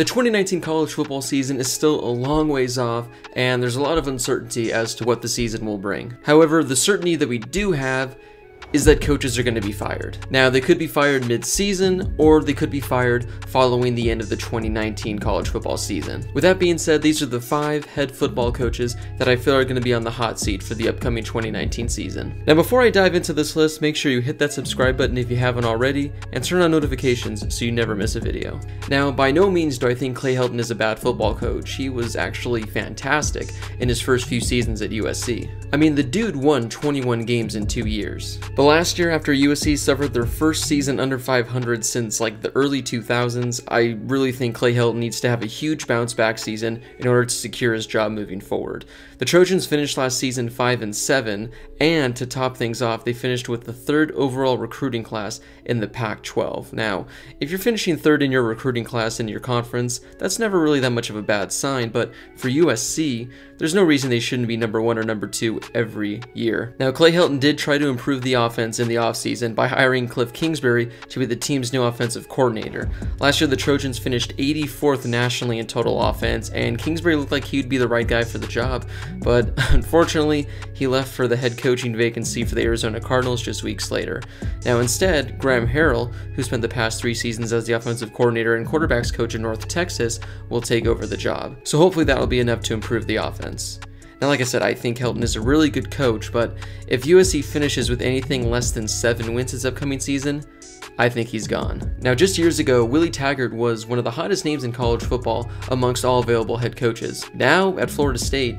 The 2019 college football season is still a long ways off, and there's a lot of uncertainty as to what the season will bring. However, the certainty that we do have is that coaches are going to be fired. Now, they could be fired mid-season, or they could be fired following the end of the 2019 college football season. With that being said, these are the 5 head football coaches that I feel are going to be on the hot seat for the upcoming 2019 season. Now, before I dive into this list, make sure you hit that subscribe button if you haven't already, and turn on notifications so you never miss a video. Now, by no means do I think Clay Helton is a bad football coach. He was actually fantastic in his first few seasons at USC. I mean, the dude won 21 games in 2 years. But last year, after USC suffered their first season under 500 since like the early 2000s, I really think Clay Helton needs to have a huge bounce back season in order to secure his job moving forward. The Trojans finished last season 5-7, and to top things off, they finished with the 3rd overall recruiting class in the Pac-12. Now, if you're finishing 3rd in your recruiting class in your conference, that's never really that much of a bad sign, but for USC, there's no reason they shouldn't be number 1 or number 2 every year. Now, Clay Helton did try to improve the offense in the offseason by hiring Cliff Kingsbury to be the team's new offensive coordinator. Last year, the Trojans finished 84th nationally in total offense, and Kingsbury looked like he'd be the right guy for the job, but unfortunately, he left for the head coaching vacancy for the Arizona Cardinals just weeks later. Now, instead, Graham Harrell, who spent the past 3 seasons as the offensive coordinator and quarterbacks coach in North Texas, will take over the job. So hopefully that'll be enough to improve the offense. Now, like I said, I think Helton is a really good coach, but if USC finishes with anything less than 7 wins this upcoming season, I think he's gone. Now, just years ago, Willie Taggart was one of the hottest names in college football amongst all available head coaches. Now, at Florida State,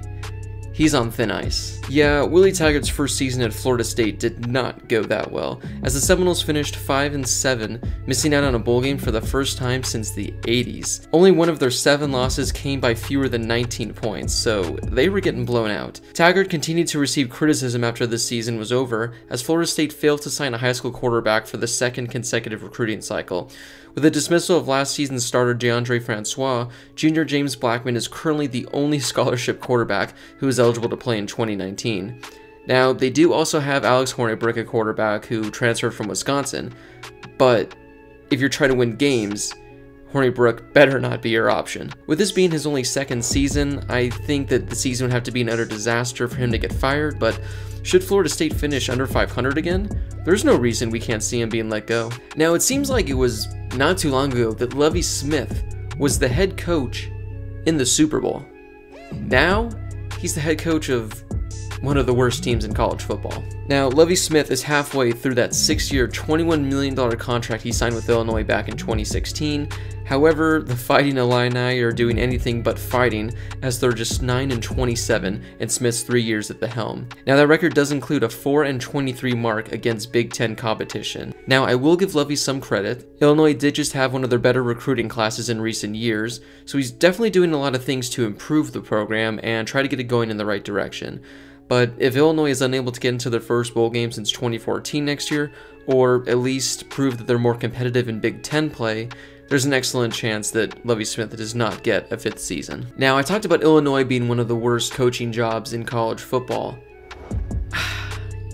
he's on thin ice. Yeah, Willie Taggart's first season at Florida State did not go that well, as the Seminoles finished 5-7, missing out on a bowl game for the first time since the 80s. Only one of their 7 losses came by fewer than 19 points, so they were getting blown out. Taggart continued to receive criticism after the season was over, as Florida State failed to sign a high school quarterback for the 2nd consecutive recruiting cycle. With the dismissal of last season's starter DeAndre Francois, Junior James Blackman is currently the only scholarship quarterback who is eligible to play in 2019. Now, they do also have Alex Hornibrook, a quarterback who transferred from Wisconsin, but if you're trying to win games, Hornibrook better not be your option. With this being his only 2nd season, I think that the season would have to be an utter disaster for him to get fired, but should Florida State finish under 500 again, there's no reason we can't see him being let go. Now, it seems like it was not too long ago that Lovie Smith was the head coach in the Super Bowl. Now, he's the head coach of one of the worst teams in college football. Now, Lovie Smith is halfway through that 6-year, $21 million contract he signed with Illinois back in 2016. However, the Fighting Illini are doing anything but fighting, as they're just 9-27 in Smith's 3 years at the helm. Now, that record does include a 4-23 mark against Big Ten competition. Now, I will give Lovie some credit. Illinois did just have one of their better recruiting classes in recent years, so he's definitely doing a lot of things to improve the program and try to get it going in the right direction. But if Illinois is unable to get into their first bowl game since 2014 next year, or at least prove that they're more competitive in Big Ten play, there's an excellent chance that Lovie Smith does not get a 5th season. Now, I talked about Illinois being one of the worst coaching jobs in college football.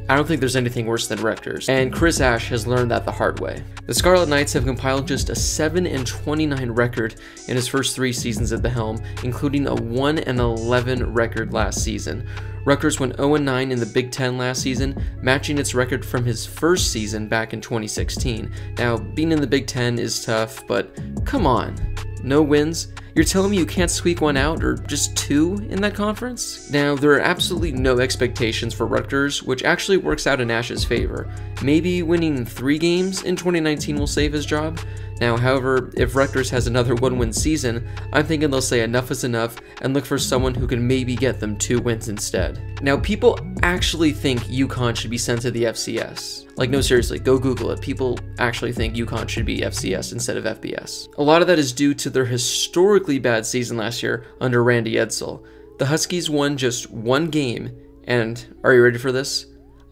I don't think there's anything worse than Rutgers, and Chris Ash has learned that the hard way. The Scarlet Knights have compiled just a 7-29 record in his first 3 seasons at the helm, including a 1-11 record last season. Rutgers went 0-9 in the Big Ten last season, matching its record from his first season back in 2016. Now, being in the Big Ten is tough, but come on, no wins? You're telling me you can't squeak one out, or just 2 in that conference? Now, there are absolutely no expectations for Rutgers, which actually works out in Ash's favor. Maybe winning 3 games in 2019 will save his job? Now, however, if Rutgers has another 1-win season, I'm thinking they'll say enough is enough and look for someone who can maybe get them 2 wins instead. Now, people actually think UConn should be sent to the FCS. Like, no, seriously, go Google it. People actually think UConn should be FCS instead of FBS. A lot of that is due to their historically bad season last year under Randy Edsall. The Huskies won just 1 game and, are you ready for this?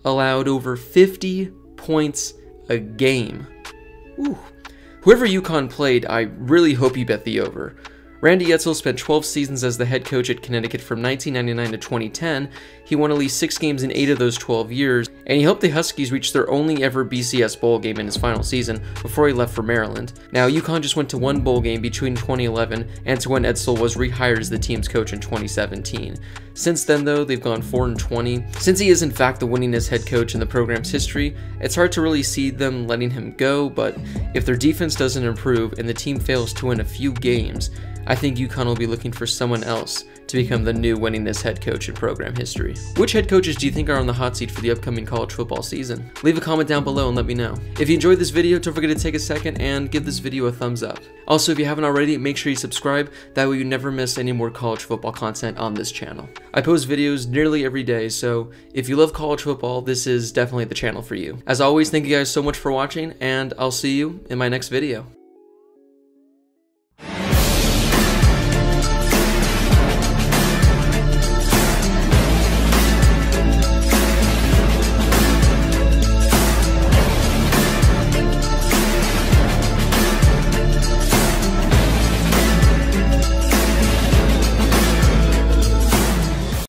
Allowed over 50 points a game. Ooh. Whoever UConn played, I really hope you bet the over. Randy Edsall spent 12 seasons as the head coach at Connecticut from 1999 to 2010. He won at least 6 games in 8 of those 12 years, and he helped the Huskies reach their only ever BCS bowl game in his final season before he left for Maryland. Now, UConn just went to 1 bowl game between 2011 and to when Edsall was rehired as the team's coach in 2017. Since then, though, they've gone 4-20. Since he is in fact the winningest head coach in the program's history, it's hard to really see them letting him go, but if their defense doesn't improve and the team fails to win a few games, I think UConn will be looking for someone else to become the new winningest head coach in program history. Which head coaches do you think are on the hot seat for the upcoming college football season? Leave a comment down below and let me know. If you enjoyed this video, don't forget to take a second and give this video a thumbs up. Also, if you haven't already, make sure you subscribe, that way you never miss any more college football content on this channel. I post videos nearly every day, so if you love college football, this is definitely the channel for you. As always, thank you guys so much for watching, and I'll see you in my next video.